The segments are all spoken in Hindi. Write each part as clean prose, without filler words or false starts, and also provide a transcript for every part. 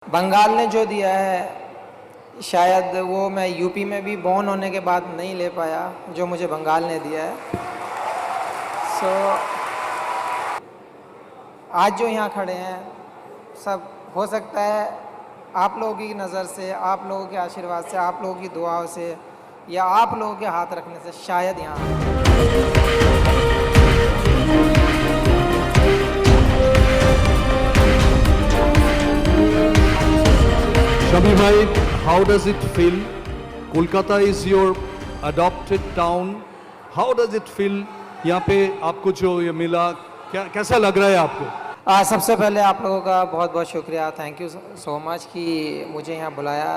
बंगाल ने जो दिया है शायद वो मैं यूपी में भी बॉर्न होने के बाद नहीं ले पाया जो मुझे बंगाल ने दिया है। आज जो यहाँ खड़े हैं सब हो सकता है आप लोगों की नज़र से, आप लोगों के आशीर्वाद से, आप लोगों की दुआओं से या आप लोगों के हाथ रखने से शायद यहाँ Shami bhai, how does it feel? Kolkata is your adopted town. How does it feel? यहाँ पे आपको जो ये मिला, क्या कैसा लग रहा है आपको? सबसे पहले आप लोगों का बहुत बहुत शुक्रिया, थैंक यू सो मच कि मुझे यहाँ बुलाया।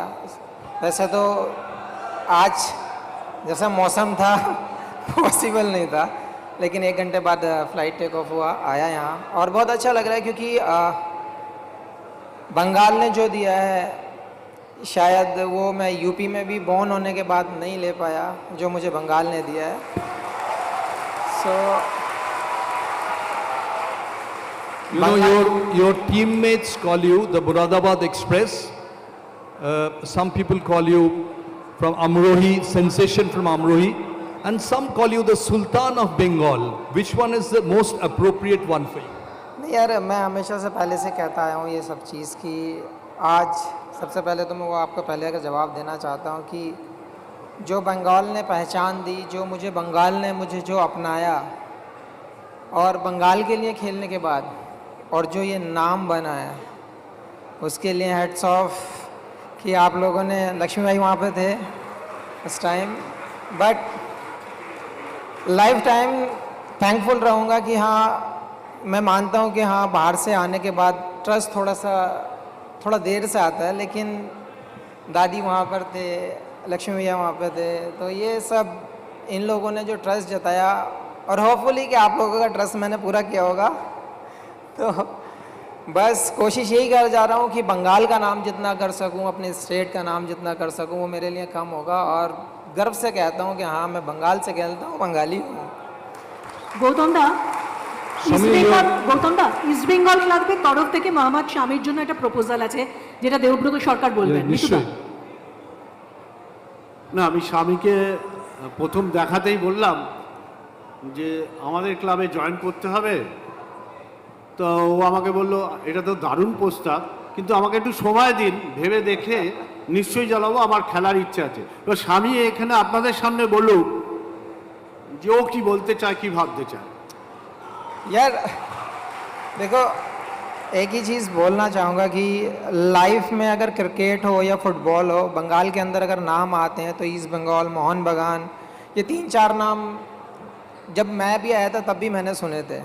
वैसे तो आज जैसा मौसम था पॉसिबल नहीं था, लेकिन 1 घंटे बाद फ़्लाइट टेक ऑफ हुआ, आया यहाँ और बहुत अच्छा लग रहा है क्योंकि बंगाल ने जो दिया है शायद वो मैं यूपी में भी बॉर्न होने के बाद नहीं ले पाया जो मुझे बंगाल ने दिया है। You know, your teammates call you the Muradabad Express. Some people call you from Amrohi, sensation from Amrohi, and some call you the Sultan of Bengal. Which one is the most appropriate one for you? नहीं यार, मैं हमेशा से पहले से कहता आया हूँ ये सब चीज़ कि आज सबसे पहले तो मैं वो आपको पहले का जवाब देना चाहता हूँ कि जो बंगाल ने पहचान दी, जो मुझे बंगाल ने मुझे जो अपनाया और बंगाल के लिए खेलने के बाद और जो ये नाम बना है उसके लिए हेड्स ऑफ कि आप लोगों ने, लक्ष्मी भाई वहाँ पे थे उस time, but life time thankful रहूँगा कि हाँ, मैं मानता हूँ कि हाँ बाहर से आने के बाद ट्रस्ट थोड़ा देर से आता है, लेकिन दादी वहाँ पर थे, लक्ष्मी भैया वहाँ पे थे, तो ये सब इन लोगों ने जो ट्रस्ट जताया और होपफुली कि आप लोगों का ट्रस्ट मैंने पूरा किया होगा। तो बस कोशिश यही कर जा रहा हूँ कि बंगाल का नाम जितना कर सकूँ, अपने स्टेट का नाम जितना कर सकूँ वो मेरे लिए कम होगा और गर्व से कहता हूँ कि हाँ मैं बंगाल से खेलता हूँ, बंगाली हूँ। गौतम দা ইস্ট বেঙ্গল ক্লাবের তরফ থেকে মোহাম্মদ শামির জন্য একটা প্রপোজাল আছে যেটা দেবব্রত সরকার বলবেন। নিশ্চয়ই না, আমি স্বামীকে প্রথম দেখাতেই বললাম যে আমাদের ক্লাবে জয়েন করতে হবে, তো ও আমাকে বলল এটা তো দারুণ প্রস্তাব, কিন্তু আমাকে একটু সময় দিন, ভেবে দেখে নিশ্চয়ই জানাবো, আমার খেলার ইচ্ছে আছে। তো স্বামী এখানে আপনাদের সামনে বলুক যে ও কি বলতে চায়, কি ভাবতে চায়। यार देखो, एक ही चीज़ बोलना चाहूँगा कि लाइफ में अगर क्रिकेट हो या फुटबॉल हो, बंगाल के अंदर अगर नाम आते हैं तो ईस्ट बंगाल, मोहन बगान, ये 3-4 नाम जब मैं भी आया था तब भी मैंने सुने थे।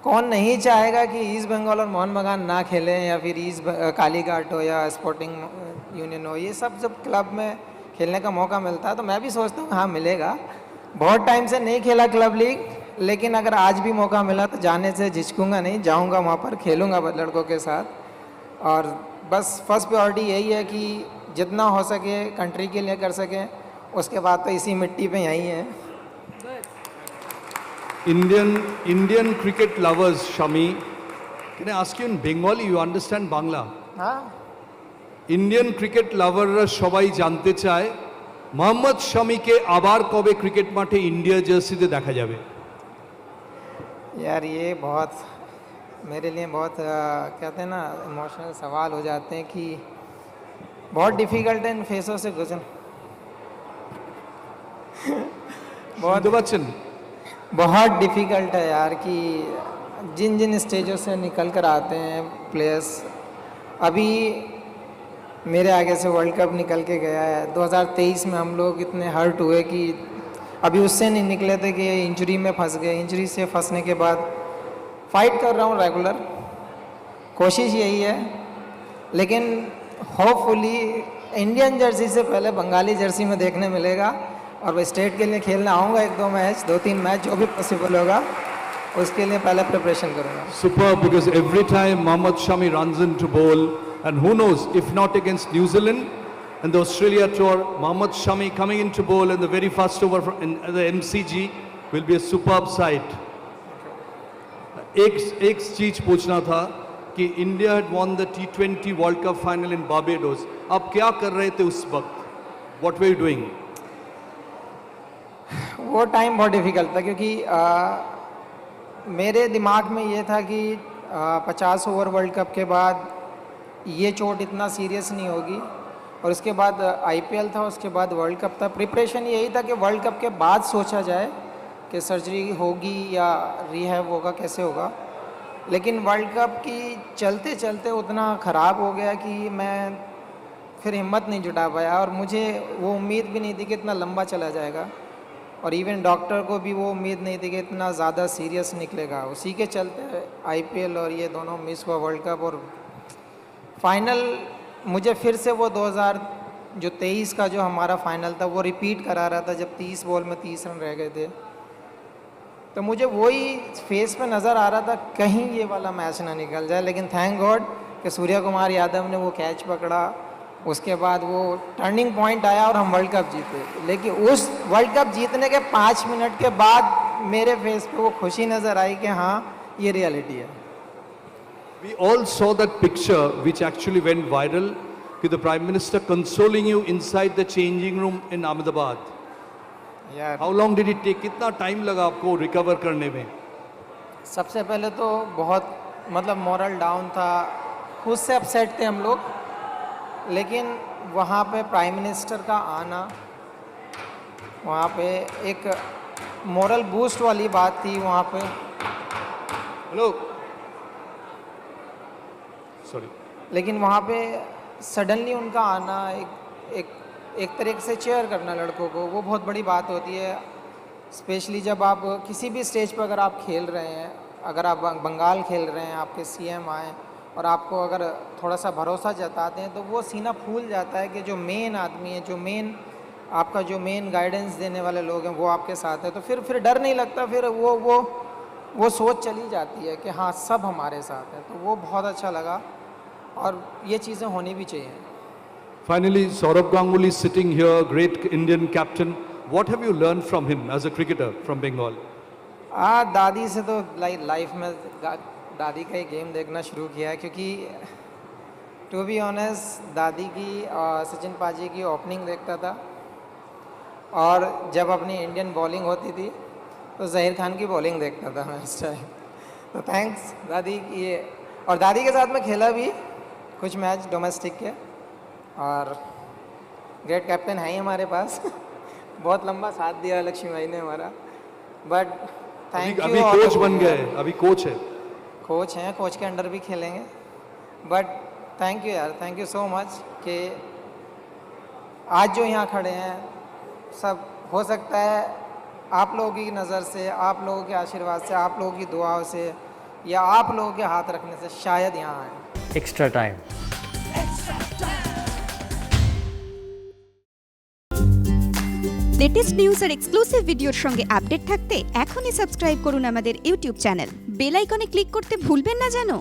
कौन नहीं चाहेगा कि ईस्ट बंगाल और मोहन बगान ना खेलें, या फिर कालीघाट हो या स्पोर्टिंग यूनियन हो, ये सब जब क्लब में खेलने का मौका मिलता है तो मैं भी सोचता हूँ हाँ मिलेगा। बहुत टाइम से नहीं खेला क्लब लीग, लेकिन अगर आज भी मौका मिला तो जाने से झिझकूंगा नहीं, जाऊंगा वहाँ पर, खेलूंगा लड़कों के साथ। और बस फर्स्ट प्रायोरिटी यही है कि जितना हो सके कंट्री के लिए कर सकें, उसके बाद तो इसी मिट्टी पे यहीं है। Indian cricket lovers, Shami, can I ask you in Bengali? You understand Bangla? हाँ, ইন্ডিয়ান ক্রিকেট লাভাররা সবাই জানতে চায় মোহাম্মদ শামিকে আবার কবে ক্রিকেট মাঠে ইন্ডিয়া জার্সিতে দেখা যাবে? यार ये बहुत मेरे लिए बहुत कहते हैं ना इमोशनल सवाल हो जाते हैं कि बहुत डिफ़िकल्ट है इन फेसों से गुजर বুঝতে পারছেন? बहुत डिफ़िकल्ट है यार कि जिन जिन स्टेजों से निकल कर आते हैं प्लेयर्स। अभी मेरे आगे से वर्ल्ड कप निकल के गया है, 2023 में हम लोग इतने हर्ट हुए कि अभी उससे नहीं निकले थे कि इंजरी में फंस गए। इंजरी से फंसने के बाद फाइट कर रहा हूँ रेगुलर, कोशिश यही है, लेकिन होपफुली इंडियन जर्सी से पहले बंगाली जर्सी में देखने मिलेगा और मैं स्टेट के लिए खेलने आऊँगा 1-2 मैच, 2-3 मैच जो भी पॉसिबल होगा उसके लिए पहले प्रिपरेशन करूँगा। Superb, because every time Mohammad Shami runs into bowl, and who knows, if not against New Zealand and the Australia tour, Mohammad Shami coming into bowl in the very first over in the MCG will be a superb sight. एक चीज पूछना था कि India had won the T20 World Cup final in Barbados. आप क्या कर रहे थे उस वक्त? What were you doing? वो टाइम बहुत डिफ़िकल्ट था क्योंकि मेरे दिमाग में ये था कि 50 ओवर वर्ल्ड कप के बाद ये चोट इतना सीरियस नहीं होगी और उसके बाद आईपीएल था, उसके बाद वर्ल्ड कप था। प्रिपरेशन यही था कि वर्ल्ड कप के बाद सोचा जाए कि सर्जरी होगी या रिहैब होगा, कैसे होगा। लेकिन वर्ल्ड कप की चलते चलते उतना ख़राब हो गया कि मैं फिर हिम्मत नहीं जुटा पाया और मुझे वो उम्मीद भी नहीं थी कि इतना लंबा चला जाएगा और इवन डॉक्टर को भी वो उम्मीद नहीं थी कि इतना ज़्यादा सीरियस निकलेगा। उसी के चलते आईपीएल और ये दोनों मिस हुआ वर्ल्ड कप और फाइनल मुझे फिर से वो 2023 का जो हमारा फाइनल था वो रिपीट करा रहा था जब 30 बॉल में 30 रन रह गए थे। तो मुझे वही फेस पे नज़र आ रहा था कहीं ये वाला मैच ना निकल जाए, लेकिन थैंक गॉड कि सूर्य कुमार यादव ने वो कैच पकड़ा, उसके बाद वो टर्निंग पॉइंट आया और हम वर्ल्ड कप जीते। लेकिन उस वर्ल्ड कप जीतने के 5 मिनट के बाद मेरे फेस पे वो खुशी नज़र आई कि हाँ ये रियलिटी है। We all saw that picture which actually went viral, कि the Prime Minister consoling you inside the changing room in Ahmedabad. यार How long did it take? कितना टाइम लगा आपको रिकवर करने में? सबसे पहले तो बहुत मतलब मॉरल डाउन था, खुद से अपसेट थे हम लोग, लेकिन वहाँ पे प्राइम मिनिस्टर का आना, वहाँ पे एक मॉरल बूस्ट वाली बात थी वहाँ पे। Hello, sorry. लेकिन वहाँ पे सडनली उनका आना, एक तरीके से चेयर करना लड़कों को, वो बहुत बड़ी बात होती है। स्पेशली जब आप किसी भी स्टेज पर अगर आप खेल रहे हैं, अगर आप बंगाल खेल रहे हैं, आपके सीएम आए और आपको अगर थोड़ा सा भरोसा जताते हैं तो वो सीना फूल जाता है कि जो मेन आदमी है, जो मेन गाइडेंस देने वाले लोग हैं वो आपके साथ है। तो फिर डर नहीं लगता, फिर वो सोच चली जाती है कि हाँ सब हमारे साथ है। तो वो बहुत अच्छा लगा और ये चीज़ें होनी भी चाहिए। Finally, Saurabh Ganguly is sitting here, great Indian captain. What have you learned from him as a cricketer from Bengal? दादी से तो लाइफ में दादी का ही गेम देखना शुरू किया है, क्योंकि टू बी ऑनेस्ट दादी की सचिन पाजी की ओपनिंग देखता था और जब अपनी इंडियन बॉलिंग होती थी तो ज़हीर खान की बॉलिंग देखता था मैं इस टाइम। तो थैंक्स दादी की। और दादी के साथ में खेला भी कुछ मैच डोमेस्टिक के और ग्रेट कैप्टन है ही हमारे पास बहुत लंबा साथ दिया लक्ष्मी भाई ने हमारा। But thank you. अभी कोच बन गए, अभी कोच है। कोच हैं, कोच के अंडर भी खेलेंगे। बट थैंक यू यार, थैंक यू सो मच कि आज जो यहाँ खड़े हैं सब हो सकता है आप लोगों की नज़र से, आप लोगों के आशीर्वाद से, आप लोगों की दुआओं से या आप लोगों के हाथ रखने से शायद यहाँ आए। Extra time. লেটেস্ট নিউজ আর এক্সক্লুসিভ ভিডিওর সঙ্গে আপডেট থাকতে এখনই সাবস্ক্রাইব করুন আমাদের ইউটিউব চ্যানেল। বেল আইকনে ক্লিক করতে ভুলবেন না যেন।